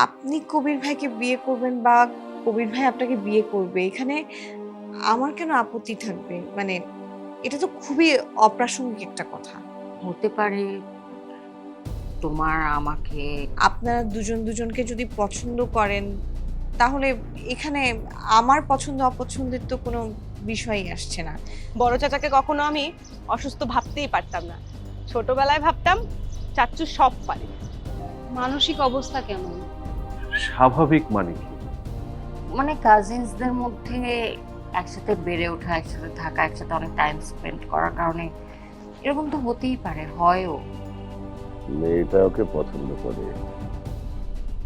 আপনি কবির ভাইকে বিয়ে করবেন বা কবির ভাই আপনাকে বিয়ে করবে, এখানে আমার কেন আপত্তি থাকবে? মানে এটা তো খুবই অপ্রাসঙ্গিক একটা কথা। হতে পারে তোমার আমাকে। আপনারা দুজন দুজনকে যদি পছন্দ করেন তাহলে এখানে আমার পছন্দ অপছন্দের তো কোনো বিষয়ই আসছে না। বড় চাচাকে কখনো আমি অসুস্থ ভাবতেই পারতাম না। ছোটবেলায় ভাবতাম চাচ্চু সব পারে। মানসিক অবস্থা কেমন? স্বাভাবিক মানে কি? মানে কাজিনসদের মধ্যে একসাথে বেড়ে ওঠা, একসাথে থাকা, একসাথে অনেক টাইম স্পেন্ড করার কারণে এরকম তো হতেই পারে, হয়ও। মেয়েটা ওকে পছন্দ করে,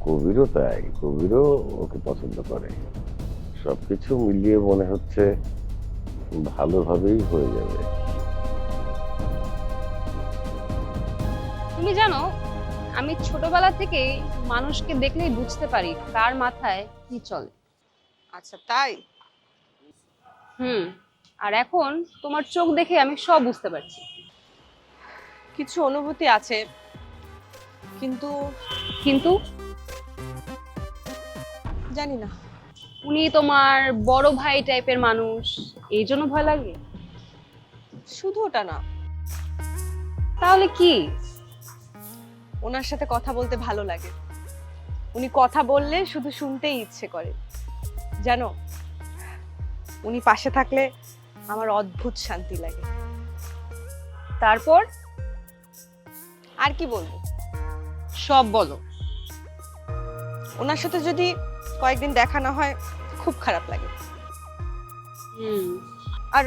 কবিরও তাই, কবিরও ওকে পছন্দ করে। সবকিছু মিলিয়ে মনে হচ্ছে ভালোভাবেই হয়ে যাবে। তুমি জানো, আমি ছোটবেলা থেকে মানুষকে দেখলেই বুঝতে পারি কার মাথায় কি চলে। আচ্ছা তাই? আর এখন তোমার চোখ দেখে আমি সব বুঝতে পারছি। কিছু অনুভূতি আছে, কিন্তু কিন্তু জানি না। উনি তোমার বড় ভাই টাইপের মানুষ, এই জন্য ভয় লাগে? শুধু ওটা না, তাহলে কি? ওনার সাথে কথা বলতে ভালো লাগে। উনি কথা বললে শুধু শুনতেই ইচ্ছে করে। জানো, উনি পাশে থাকলে আমার অদ্ভুত শান্তি লাগে। তারপর আর কি বলবো, সব বলো। ওনার সাথে যদি কয়েকদিন দেখা না হয় খুব খারাপ লাগে। আর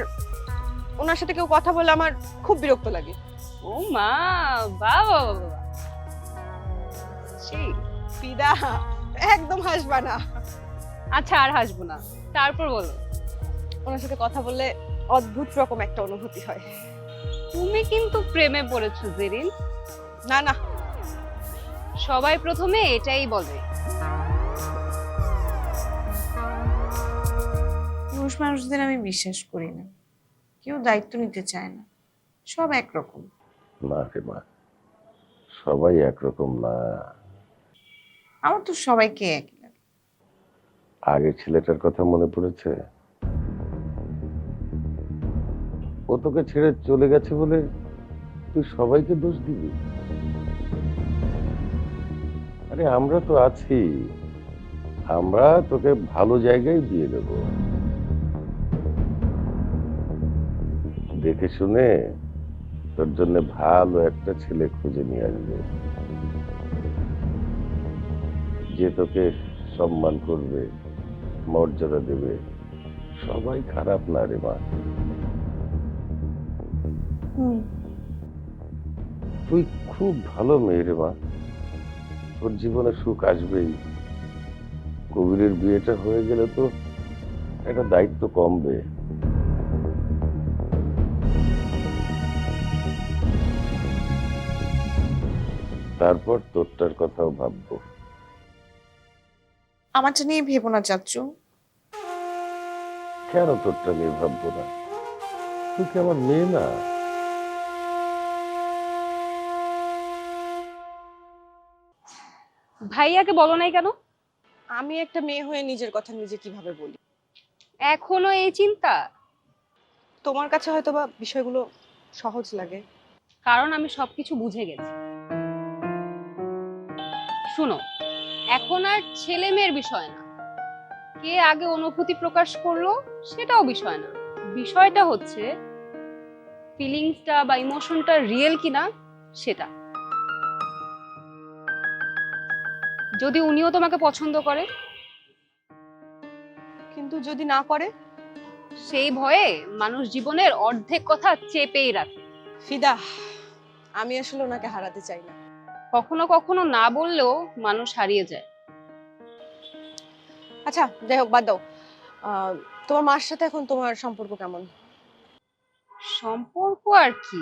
ওনার সাথে কেউ কথা বলে আমার খুব বিরক্ত লাগে। ও মা, বাবা বাবা, ফিদা, একদম হাসবা না। আচ্ছা আর হাসবো না, তারপর বলো। ওনার সাথে কথা বললে অদ্ভুত রকম একটা অনুভূতি হয়। তুমি কিন্তু প্রেমে পড়েছো জেরিন। না না, সবাই প্রথমে এটাই বলে। পুরুষ মানুষদের আমি বিশ্বাস করি না, কেউ দায়িত্ব নিতে চায় না, সব একরকম। না রে মা, সবাই একরকম না। আমার তো সবাইকে একই লাগে। আগের ছেলেটার কথা মনে পড়েছে? ও তোকে ছেড়ে চলে গেছে বলে তুই সবাইকে দোষ দিবি? আরে আমরা তো আছি, আমরা তোকে ভালো জায়গায় দিয়ে দেব, দেখে শুনে তোর জন্য ভালো একটা ছেলে খুঁজে নিয়ে আসবে, যে তোকে সম্মান করবে, মর্যাদা দেবে। সবাই খারাপ না রে মা। তুই খুব ভালো মেয়ে রে মা, তোর জীবনে সুখ আসবেই। কবিরের বিয়েটা হয়ে গেলে তো একটা দায়িত্ব কমবে। তারপর তোরটার কথাও ভাববো। আমারটা নিয়ে ভেবো না চাচ্চু। কেন তোরটা নিয়ে ভাববো না? তুই কি আমার মেয়ে না? ভাইয়াকে বলো নাই কেন? আমি একটা মেয়ে হয়ে নিজের কথা নিজে কিভাবে বলি? এখনো এই চিন্তা? তোমার কাছে হয়তো বা বিষয়গুলো সহজ লাগে। কারণ আমি সবকিছু বুঝে গেছি। শুনো, এখন আর ছেলে মেয়ের বিষয় না, কে আগে অনুভূতি প্রকাশ করলো সেটাও বিষয় না। বিষয়টা হচ্ছে ফিলিংসটা বা ইমোশনটা রিয়েল কিনা সেটা। যদি উনিও তোমাকে পছন্দ করে, কিন্তু যদি না করে? সেই ভয়ে মানুষ জীবনের অর্ধেক কথা চেপেই রাখে। ফিদা, আমি আসলে ওনাকে হারাতে চাই না। কখনো কখনো না বললেও মানুষ হারিয়ে যায়। আচ্ছা যাই হোক, বাদ দাও। তোমার মার সাথে এখন তোমার সম্পর্ক কেমন? সম্পর্ক আর কি,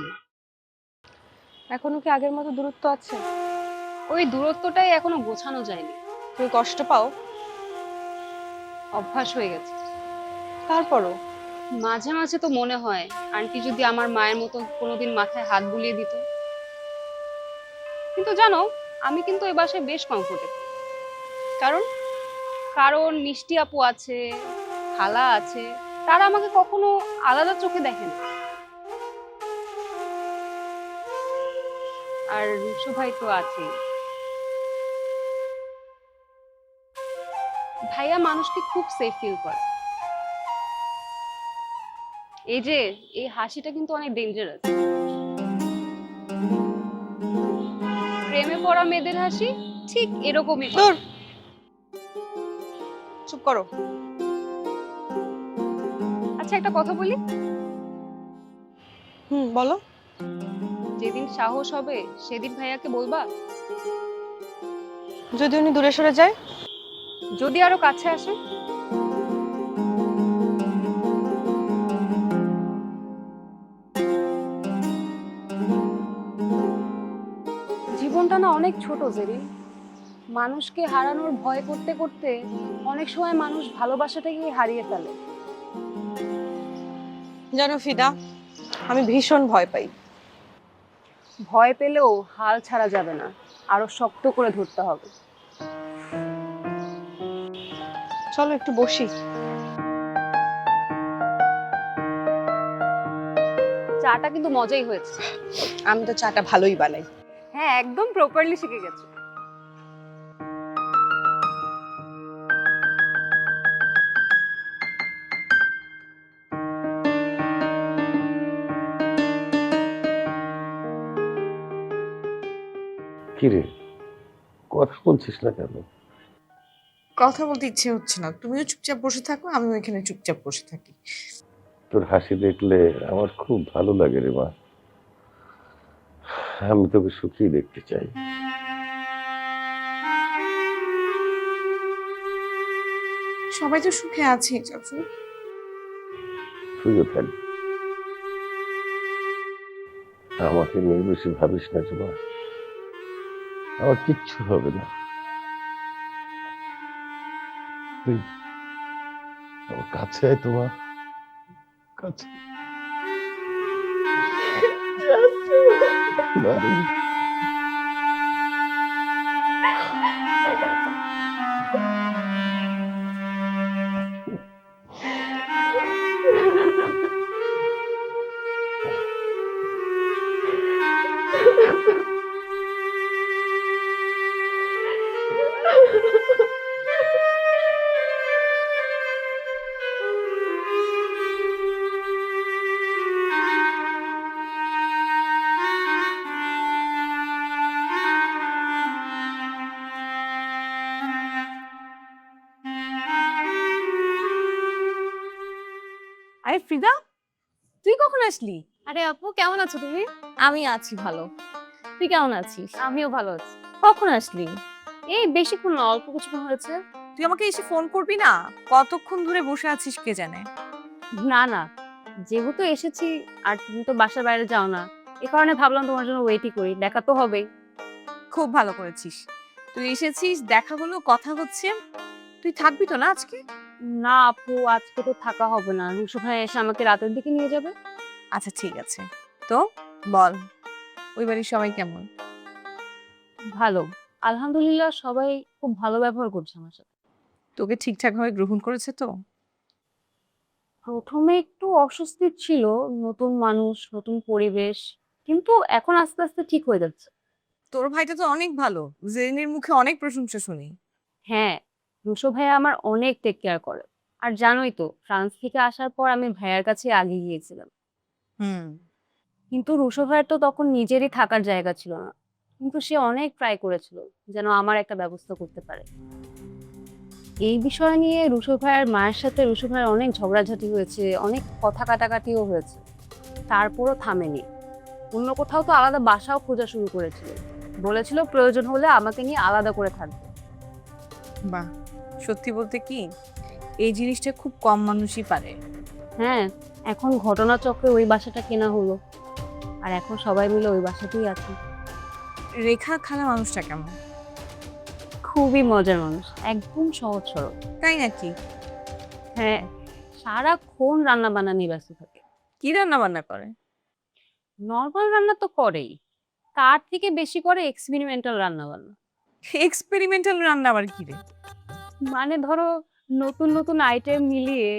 এখনো কি আগের মতো দূরত্ব আছে? ওই দূরত্বটাই এখনো গোছানো যায়নি। তুমি কষ্ট পাও? অভ্যাস হয়ে গেছে। তারপরও মাঝে মাঝে তো মনে হয় আন্টি যদি আমার মায়ের মতো কোনোদিন মাথায় হাত বুলিয়ে দিত। কিন্তু জানো, আমি কিন্তু এই বাসায় বেশ কমফোর্টেবল। কারণ কারণ মিষ্টি আপু আছে, খালা আছে, তারা আমাকে কখনো আলাদা চোখে দেখে না। আর রুশো ভাই তো আছে। ভাইয়া মানুষকে খুব সেফ ফিল করে। এই যে এই হাসিটা কিন্তু অনেক ডেঞ্জারাস। প্রেমে পড়া মেয়েদের হাসি ঠিক এরকমই হয়। দূর, চুপ করো। আচ্ছা একটা কথা বলি, বলো। যেদিন সাহস হবে সেদিন ভাইয়াকে বলবা? যদি উনি দূরে সরে যায়? যদি আরো কাছে আসে? জীবনটা না অনেক ছোট জেরিন। মানুষকে হারানোর ভয় করতে করতে অনেক সময় মানুষ ভালোবাসাটাকে হারিয়ে ফেলে। জানো ফিদা, আমি ভীষণ ভয় পাই। ভয় পেলেও হাল ছাড়া যাবে না, আরো শক্ত করে ধরতে হবে। চলো একটু বসি। চাটা কিন্তু মজাই হয়েছে। আমি তো চাটা ভালোই বানাই। হ্যাঁ, একদম প্রপারলি শিখে গেছো। কিরে, কথা বলছিস না কেন? কথা বলতে ইচ্ছে হচ্ছে না, তুমিও চুপচাপ বসে থাকো, আমিও এখানে চুপচাপ বসে থাকি। তোর হাসি দেখলে আমার খুব ভালো লাগে রে মা। আমি তোকে সুখী দেখতে চাই। সবাই তো সুখে আছে চাচু। তুইও থাকবি। আমাকে নিয়ে বেশি ভাবিস না রে মা, আমার কিচ্ছু হবে না। তুই আমার কাছে আয়, তোমার কাছে। বাবা। আরে ফ্রিদা, তুই কখন আসলি? আরে আপু, কেমন আছো তুমি? আমি আছি ভালো। তুই কেমন আছিস? আমিও ভালো আছি। কখন আসলি? এই বেশিক্ষণ না, অল্প কিছুক্ষণ হয়েছে। তুই আমাকে এসে ফোন করবি না? কতক্ষণ ধরে বসে আছিস কে জানে। না না, যেহেতু এসেছি আর তুমি তো বাসার বাইরে যাও না, এ কারণে ভাবলাম তোমার জন্য ওয়েটই করি, দেখা তো হবেই। খুব ভালো করেছিস, তুই এসেছিস, দেখা হলো, কথা হচ্ছে। তুই থাকবি তো না আজকে? না আপু, আজকে তো থাকা হবে না, রুশো ভাই এসে আমাকে রাতের দিকে নিয়ে যাবে। আচ্ছা ঠিক আছে। তো বল, ওই বাড়ির সবাই কেমন? ভালো, আলহামদুলিল্লাহ, সবাই খুব ভালো ব্যবহার করছে আমার সাথে। তোকে ঠিকঠাক ভাবে গ্রহণ করেছে তো? প্রথমে একটু অস্বস্তি ছিল, নতুন মানুষ, নতুন পরিবেশ, কিন্তু এখন আস্তে আস্তে ঠিক হয়ে যাচ্ছে। তোর ভাইটা তো অনেক ভালো, জেরিনের মুখে অনেক প্রশংসা শুনি। হ্যাঁ, রুশো ভাইয়া আমার অনেক টেক কেয়ার করে। আর জানোই তো ফ্রান্স থেকে আসার পর আমি ভাইয়ার কাছে আগে গিয়েছিলাম। হুম। কিন্তু রুশো ভাইয়ের তো তখন নিজেরই থাকার জায়গা ছিল না। কিন্তু সে অনেক ট্রাই করেছিল যেন আমার একটা ব্যবস্থা করতে পারে। এই বিষয় নিয়ে রুশো ভাইয়ের মায়ের সাথে রুশো ভাইয়ের অনেক ঝগড়াঝাটি হয়েছে, অনেক কথা কাটাকাটিও হয়েছে। তারপরও থামেনি। অন্য কোথাও তো আলাদা বাসাও খোঁজা শুরু করেছিল। বলেছিল প্রয়োজন হলে আমাকে নিয়ে আলাদা করে থাকবে। বাহ, সত্যি বলতে কি এই জিনিসটা খুব কম মানুষই পারে। হ্যাঁ, এখন ঘটনাচক্রে ওই বাসাটা কেনা হলো। আর এখন সবাই মিলে ওই বাসাতেই আছে। রেখা খালা মানুষটা কেমন? খুবই মজার মানুষ, একদম সহজ সরল। তাই নাকি? হ্যাঁ, সারাক্ষণ রান্না বান্না নিয়ে ব্যস্ত থাকে। কি রান্না বান্না করে? নর্মাল রান্না তো করেই, তার থেকে বেশি করে এক্সপেরিমেন্টাল রান্না বান্না। এক্সপেরিমেন্টাল রান্না আবার কি রে? মানে ধরো নতুন নতুন আইটেম মিলিয়ে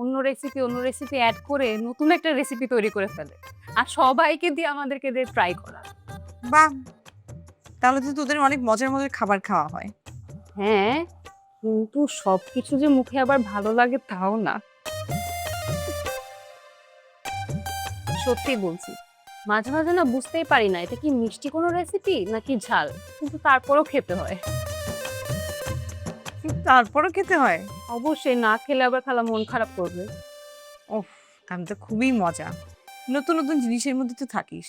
অন্য রেসিপি অ্যাড করে নতুন একটা রেসিপি তৈরি করে ফেলে, আর সবাইকে দিয়ে আমাদেরকে দিয়ে ট্রাই করা। বাহ, তাহলে তো তোদের অনেক মজার মজার খাবার খাওয়া হয়। হ্যাঁ, কিন্তু সবকিছু যে মুখে আবার ভালো লাগে তাও না। সত্যি বলছি, মাঝে মাঝে না বুঝতেই পারি না এটা কি মিষ্টি কোনো রেসিপি নাকি ঝাল, কিন্তু তারপরেও খেতে হয়। তারপরও খেতে হয়? অবশ্যই, না খেলে আবার খালা মন খারাপ করবে। ওহ, আমি তো খুবই মজা। নতুন নতুন জিনিসের মধ্যে তো থাকিস,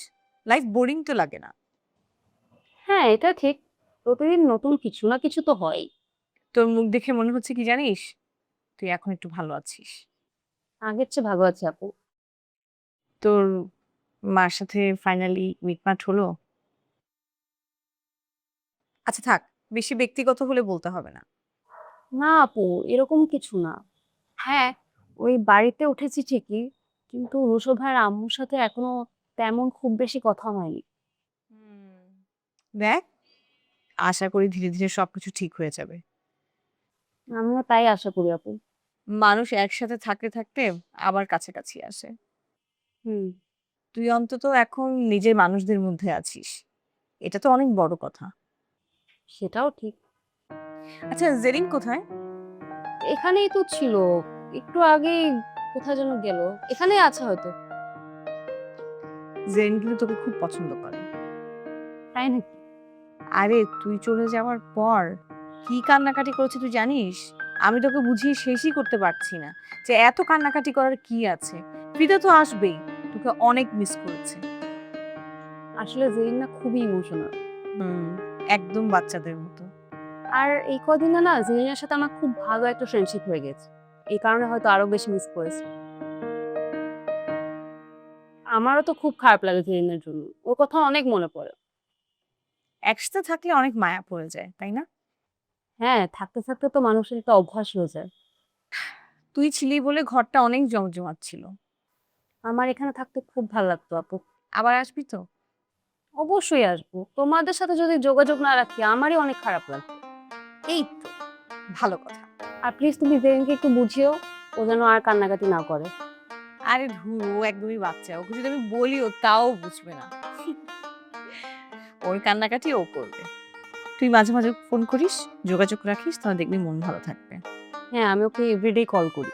লাইফ বোরিং তো লাগে না? হ্যাঁ, এটা ঠিক, প্রতিদিন নতুন কিছু না কিছু তো হয়। তোর মুখ দেখে মনে হচ্ছে কি জানিস, তুই এখন একটু ভালো আছিস। আগের চেয়ে ভালো আছে আপু। তোর মার সাথে ফাইনালি মিটমাট হলো? আচ্ছা থাক, বেশি ব্যক্তিগত হলে বলতে হবে না। না আপু, এরকম কিছু না। হ্যাঁ, ওই বাড়িতে উঠেছি ঠিকই, কিন্তু রুশো ভাইয়ের আম্মুর সাথে এখনো তেমন খুব বেশি কথা হয়নি। দেখ, আশা করি ধীরে ধীরে সবকিছু ঠিক হয়ে যাবে। আমিও তাই আশা করি আপু। মানুষ একসাথে থাকতে থাকতে আবার কাছাকাছি আসে। হুম। তুই অন্তত এখন নিজের মানুষদের মধ্যে আছিস, এটা তো অনেক বড় কথা। সেটাও ঠিক। আচ্ছা, জেরিন কোথায়? এখানেই তো ছিল, একটু আগেই কোথায় যেন গেল। এখানেই আছে হয়তো। জেরিন কিন্তু তোকে খুব পছন্দ করে। তাই নাকি? আরে তুই চলে যাওয়ার পর কি কান্নাকাটি করেছে তুই জানিস? আমি তোকে বুঝিয়ে শেষই করতে পারছি না যে এত কান্নাকাটি করার কি আছে। ফিদা তো আসবেই, তোকে অনেক মিস করেছে। আসলে জেরিন না খুবই ইমোশনাল। একদম বাচ্চাদের মতো। আর এই কদিনে না জেরিনের সাথে আমার খুব ভালো একটা ফ্রেন্ডশিপ হয়ে গেছে। এই কারণে হয়তো আরো বেশি মিস করেছে। আমারও তো খুব খারাপ লাগে জেরিনের জন্য, ওর কথা অনেক মনে পড়ে। একসাথে থাকলে অনেক মায়া পড়ে যায়, তাই না? হ্যাঁ, থাকতে থাকতে তো মানুষের একটা অভ্যাস হয়ে যায়। তুই ছিলি বলে ঘরটা অনেক জমজমাট ছিল। আমার এখানে থাকতে খুব ভালো লাগতো আপু। আবার আসবি তো? অবশ্যই আসবো, তোমাদের সাথে যদি যোগাযোগ না রাখি আমারই অনেক খারাপ লাগবে। এই তো, ভালো কথা। আর প্লিজ তুমি জেরিনকে একটু বুঝিও, ও যেন আর কান্নাকাটি না করে। আরে ধুর, ও একদমই বাচ্চা, ওকে যদি আমি বলিও তাও বুঝবে না। ওর কান্নাকাটি ও করবে। তুই মাঝে মাঝে ফোন করিস, যোগাযোগ রাখিস, তাহলে দেখবি মন ভালো থাকবে। হ্যাঁ, আমি ওকে এভরিডে কল করি।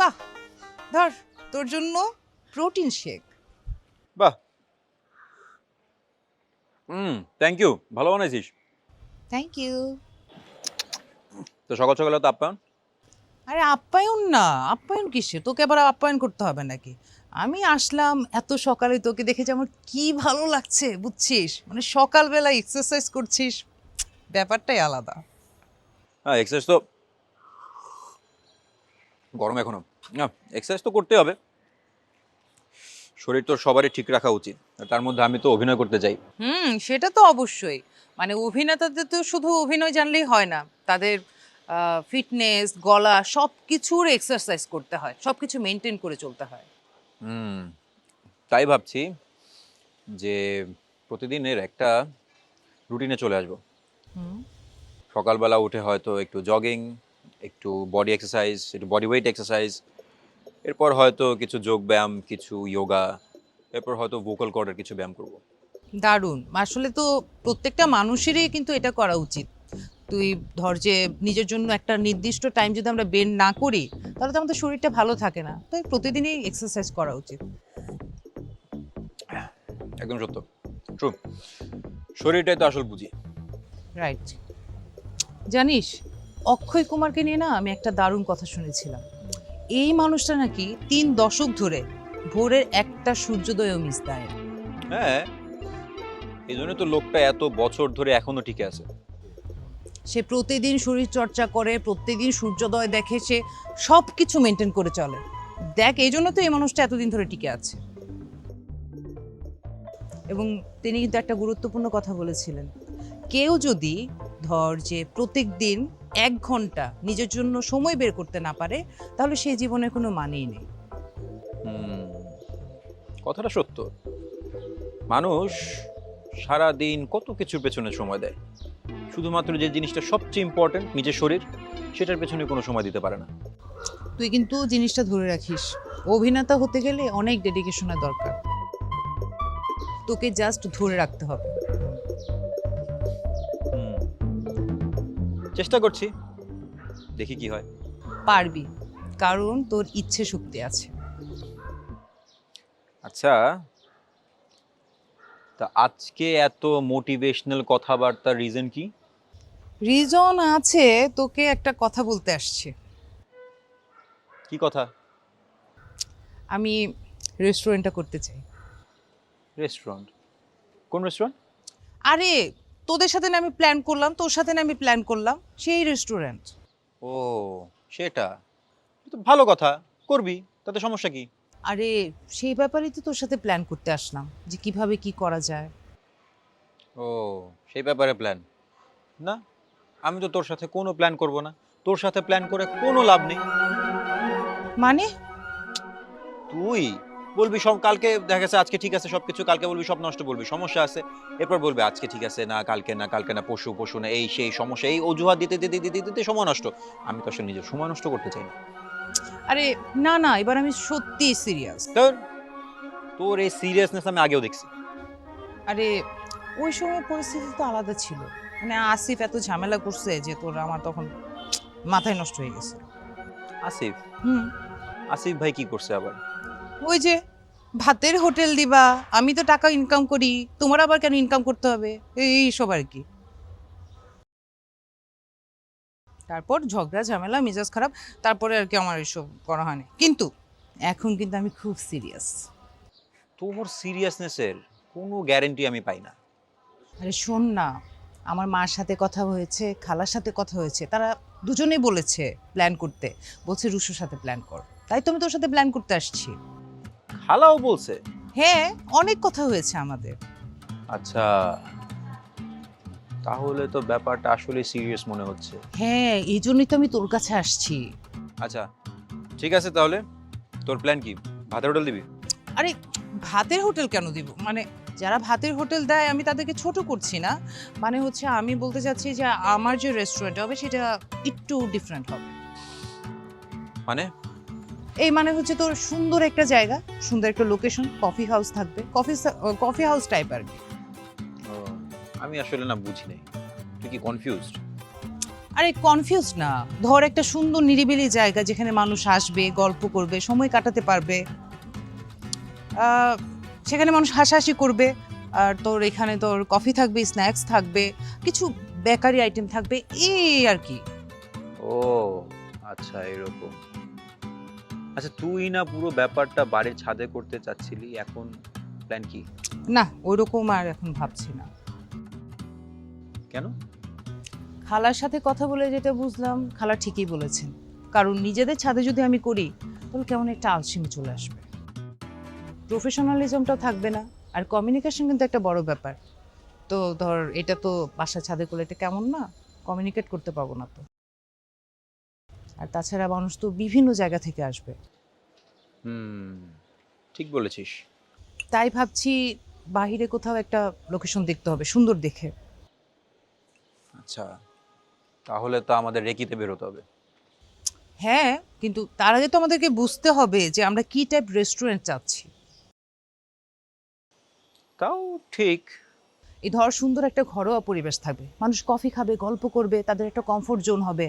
বাহ, ধর তোর জন্য প্রোটিন শেক। বাহ, থ্যাংক ইউ, ভালো বানাইছিস। Thank you. তো সকাল সকালে তো আপ্যায়ন। আরে আপ্যায়ন না, আপ্যায়ন কিসে, তোকে আবার আপ্যায়ন করতে হবে নাকি? আমি আসলাম এত সকালে, তোকে দেখে যে আমার কি ভালো লাগছে বুঝছিস, মানে সকালবেলা এক্সারসাইজ করছিস, ব্যাপারটাই আলাদা। হ্যাঁ, এক্সারসাইজ তো গরম এখনো না, এক্সারসাইজ তো করতে হবে, শরীর তো সবারই ঠিক রাখা উচিত। আর তার মধ্যে আমি তো অভিনয় করতে চাই। সেটা তো অবশ্যই, মানে অভিনেতাদের তো শুধু অভিনয় জানলেই হয় না, তাদের ফিটনেস, গলা সব কিছুর এক্সারসাইজ করতে হয়, সব কিছু মেনটেন করে চলতে হয়। তাই ভাবছি যে প্রতিদিনের একটা রুটিনে চলে আসবো। হুম। সকালবেলা উঠে হয়তো একটু জগিং, একটু বডি এক্সারসাইজ, একটু বডি ওয়েট এক্সারসাইজ, এরপর হয়তো কিছু যোগ ব্যায়াম, কিছু যোগা, এরপর হয়তো ভোকাল কর্ডের কিছু ব্যায়াম করব। দারুণ। আসলে তো প্রত্যেকটা মানুষেরই কিন্তু এটা করা উচিত। তুই ধর যে নিজের জন্য একটা নির্দিষ্ট টাইম যদি আমরা বের না করি তাহলে তো আমাদের শরীরটা ভালো থাকে না। তাই প্রতিদিনই এক্সারসাইজ করা উচিত। একদম সত্য, ট্রু। শরীরটাই তো আসল বুঝি। রাইট। জানিস, অক্ষয় কুমারকে নিয়ে না আমি একটা দারুণ কথা শুনেছিলাম। এই মানুষটা নাকি 3 দশক ধরে ভোরের একটা সূর্যোদয়ও মিস দেয় না। হ্যাঁ, এই জন্য তো লোকটা এত বছর ধরে এখনো টিকে আছে। সে প্রতিদিন শরীর চর্চা করে, প্রতিদিন সূর্যোদয় দেখে, সে সব কিছু মেনটেন করে চলে। দেখ, এই জন্য তো এই মানুষটা এতদিন ধরে টিকে আছে। এবং তিনি কিন্তু একটা গুরুত্বপূর্ণ কথা বলেছিলেন, কেউ যদি ধর যে প্রত্যেক দিন 1 ঘন্টা নিজের জন্য সময় বের করতে না পারে তাহলে সেই জীবনের কোনো মানেই নেই। কথাটা সত্য। মানুষ সারা দিন কত কিছুর পেছনে সময় দেয়, শুধুমাত্র যে জিনিসটা সবচেয়ে ইম্পর্টেন্ট, নিজের শরীর, সেটার পেছনে কোনো সময় দিতে পারে না। তুই কিন্তু জিনিসটা ধরে রাখিস, অভিনেতা হতে গেলে অনেক ডেডিকেশনের দরকার। তোকে জাস্ট ধরে রাখতে হবে। হুম, চেষ্টা করছি, দেখি কি হয়। পারবি, কারণ তোর ইচ্ছে শক্তি আছে। আচ্ছা, তা আজকে এত মোটিভেশনাল কথাবার্তার রিজন কি? রিজন আছে, তোকে একটা কথা বলতে আসছে। কি কথা? আমি রেস্টুরেন্টটা করতে চাই। রেস্টুরেন্ট? কোন রেস্টুরেন্ট? আরে, তোদের সাথে না আমি প্ল্যান করলাম, তোর সাথে না আমি প্ল্যান করলাম, সেই রেস্টুরেন্ট। ও, সেটা তো ভালো কথা, করবি, তাতে সমস্যা কি? আরে, সেই ব্যাপারেই তো তোর সাথে প্ল্যান করতে আসলাম, যে কিভাবে কি করা যায়। ও, সেই ব্যাপারে প্ল্যান? না, আমি তো তোর সাথে কোনো প্ল্যান করব না। তোর সাথে প্ল্যান করে কোনো লাভ নেই। মানে? তুই বলবি সব, কালকে দেখা গেছে আজকে ঠিক আছে সবকিছু, কালকে বলবি সব নষ্ট, বলবি সমস্যা আছে, এরপর বলবি আজকে ঠিক আছে না, কালকে না, কালকে না, পশু পশু না, এই সেই সমস্যা, এই অজুহাত দিতে দিতে দিতে দিতে সময় নষ্ট। আমি তো আসলে নিজের সময় নষ্ট করতে চাই না। আরে না না, এবার আমি সত্যি সিরিয়াস। তোর তোর এই সিরিয়াসনেস আমি আগেও দেখছি। আরে, ওই সময় পরিস্থিতি তো আলাদা ছিল। মানে আসিফ এত ঝামেলা করছে যে তোর আমার তখন মাথায় নষ্ট হয়ে গেছে। আসিফ? হুম। আসিফ ভাই কি করছে আবার? ওই যে ভাতের হোটেল দিবা, আমি তো টাকা ইনকাম করি, তোমার আবার কেন ইনকাম করতে হবে, এই সব আর কি। তারপর ঝগড়া ঝামেলা, মেজাজ খারাপ, তারপরে আর কি আমার এসব করা হয়নি। কিন্তু এখন কিন্তু আমি খুব সিরিয়াস। তোর সিরিয়াসনেসের কোনো গ্যারান্টি আমি পাই না। আরে শোন না, আমার মার সাথে কথা হয়েছে, খালার সাথে কথা হয়েছে, তারা দুজনেই বলেছে প্ল্যান করতে, বলছে রুশুর সাথে প্ল্যান কর। তাই তো আমি তোর সাথে প্ল্যান করতে আসছি। খালাও বলছে? হ্যাঁ, অনেক কথা হয়েছে আমাদের। আচ্ছা, তাহলে তো ব্যাপারটা আসলে সিরিয়াস মনে হচ্ছে। হ্যাঁ, এই জন্যই তো আমি তোর কাছে আসছি। আচ্ছা ঠিক আছে, তাহলে তোর প্ল্যান কি? ভাতের হোটেল দিবি? আরে, ভাতের হোটেল কেন দিব? মানে যারা ভাতের হোটেল দেয় আমি তাদেরকে ছোট করছি না। মানে হচ্ছে আমি বলতে চাচ্ছি যে আমার যে রেস্টুরেন্ট হবে সেটা একটু ডিফারেন্ট হবে। মানে? এই মানে হচ্ছে তোর সুন্দর একটা জায়গা, সুন্দর একটা লোকেশন, কফি হাউস থাকবে, কফি হাউস টাইপ আর কি। ও, আমি আসলে না বুঝি নাই। তুই কি কনফিউজড? আরে কনফিউজ না, ধর একটা সুন্দর নিরিবিলি জায়গা যেখানে মানুষ আসবে, গল্প করবে, সময় কাটাতে পারবে, সেখানে মানুষ হাসাহাসি করবে। আর তোর এখানে তোর কফি থাকবে, স্ন্যাক্স থাকবে, কিছু বেকারি আইটেম থাকবে, এই আর কি। ও আচ্ছা, এরকম। আচ্ছা, তুই না পুরো ব্যাপারটা বাড়ির ছাদে করতে চাচ্ছিলি, এখন প্ল্যান কি? না, ওইরকম আর এখন ভাবছি না। কেন? খালার সাথে কথা বলে যেটা বুঝলাম, খালা ঠিকই বলেছেন। কারণ নিজেদের ছাদে যদি আমি করি তাহলে কেমন একটা আলসেমি চলে আসবে, প্রফেশনালিজমটা থাকবে না, আর কমিউনিকেশন কিন্তু একটা বড় ব্যাপার। তো ধর এটা তো বাসার ছাদে করলে এটা কেমন না, কমিউনিকেট করতে পারবো না তো। আর তাছাড়া মানুষ তো বিভিন্ন জায়গা থেকে আসবে। ঠিক বলেছিস। তাই ভাবছি বাহিরে কোথাও একটা লোকেশন দেখতে হবে সুন্দর দেখে। আচ্ছা, তাহলে তো আমাদের রেকিতে বেরোতে হবে। হ্যাঁ, কিন্তু তার আগে তো আমাদেরকে বুঝতে হবে যে আমরা কি টাইপ রেস্টুরেন্ট চাচ্ছি। তাও ঠিক। এই ধর সুন্দর একটা ঘরোয়া পরিবেশ থাকবে, মানুষ কফি খাবে, গল্প করবে, তাদের একটা কমফোর্ট জোন হবে,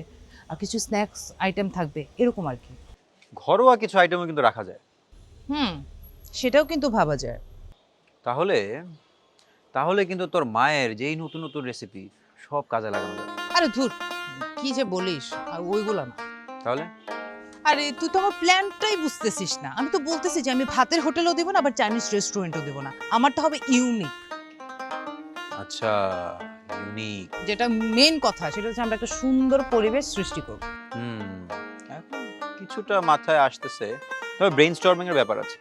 আর কিছু স্ন্যাক্স আইটেম থাকবে, এরকম আর কি। ঘরোয়া কিছু আইটেমও কিন্তু রাখা যায়। সেটাও কিন্তু ভাবা যায়। তাহলে তাহলে কিন্তু তোর মায়ের যেই নতুন নতুন রেসিপি সব কাজে লাগানো যাবে। আরে ধুর, কি যে বলিস, আর ওইগুলো না। তাহলে আরে তুই তো আমার প্ল্যানটাই বুঝতেছিস না। আমি তো বলতেছি যে আমি ভাতের হোটেলও দেবো না, আবার চাইনিজ রেস্টুরেন্টও দেবো না, আমারটা হবে ইউনিক। আচ্ছা, ইউনিক। যেটা মেন কথা সেটা হচ্ছে আমরা একটা সুন্দর পরিবেশ সৃষ্টি করব। এখন কিছুটা মাথায় আসতেছে, তবে ব্রেইনস্টর্মিং এর ব্যাপার আছে।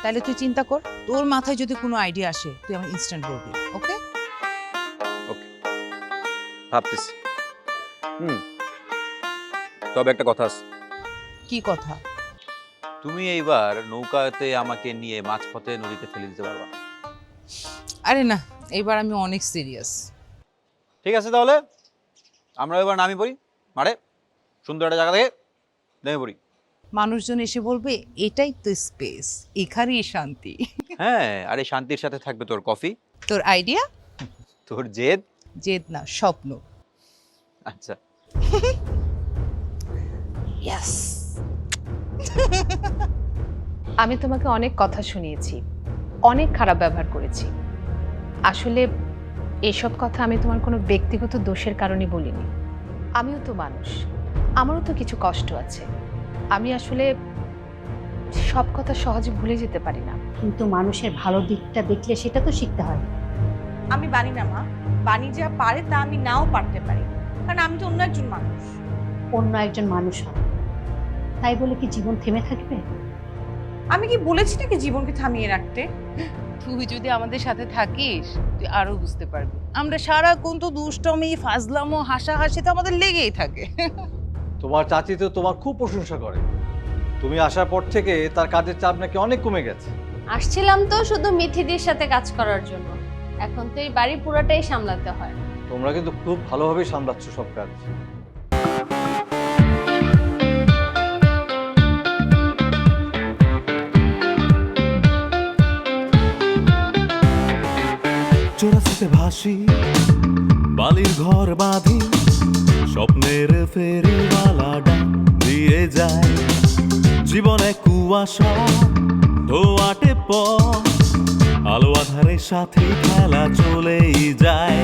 তাহলে তুই চিন্তা কর, তোর মাথায় যদি কোনো আইডিয়া আসে তুই আমার ইনস্ট্যান্ট বলবি, ওকে? ওকে, ভাবতেছি। তবে একটা কথা আছে। কি কথা? তুমি এইবার নৌকাতে আমাকে নিয়ে মাঝপথে নদীতে ফেলে দিতে পারবা? আরে না, এইবার আমি অনেক সিরিয়াস। ঠিক আছে, তাহলে আমরা এবার নামি পড়ি মারে, সুন্দর একটা জায়গা থেকে নেমে পড়ি। মানুষজন এসে বলবে এটাই তো স্পেস, এখানেই শান্তি। হ্যাঁ, আরে শান্তির সাথে থাকবে তোর কফি, তোর আইডিয়া, তোর জেদ। জেদ না, স্বপ্ন। আচ্ছা, ইয়েস। আমি তোমাকে অনেক কথা শুনিয়েছি, অনেক খারাপ ব্যবহার করেছি। আসলে এসব কথা আমি তোমার কোনো ব্যক্তিগত দোষের কারণে বলিনি। আমিও তো মানুষ, আমারও তো কিছু কষ্ট আছে। আমি আসলে সব কথা সহজে ভুলে যেতে পারি না। কিন্তু মানুষের ভালো দিকটা দেখলে সেটা তো শিখতে হয়। আমি বানি না মা, বানি যা পারে তা আমি নাও পারতে পারি, কারণ আমি তো অন্য একজন মানুষ। অন্য একজন মানুষ হয়, তাই বলে কি জীবন থেমে থাকবে? আমি কি বলেছি নাকি জীবনকে থামিয়ে রাখতে? তুই যদি আমাদের সাথে থাকিস তুই আরো বুঝতে পারবি, আমরা সারাক্ষণ তো দুষ্টমি, ফাজলামো, হাসাহাসি তো আমাদের লেগেই থাকে। তোমার চাচি তো তোমার খুব প্রশংসা করে। তুমি আসার পর থেকে তার কাজের চাপ নাকি অনেক কমে গেছে। আসছিলাম তো শুধু মিথিদির সাথে কাজ করার জন্য, এখন তো এই বাড়ি পুরোটাই সামলাতে হয়। তোমরা কিন্তু খুব ভালোভাবে সামলাচ্ছ সব কাজ। চোরাস্তে ভাসি, বালির ঘর বাঁধি, স্বপ্নের ফেরিওয়ালাটা দিয়ে যায়। জীবনে কুয়াশা ধোয়াটে পথ, আলো আধারের সাথে খেলা চলেই যায়।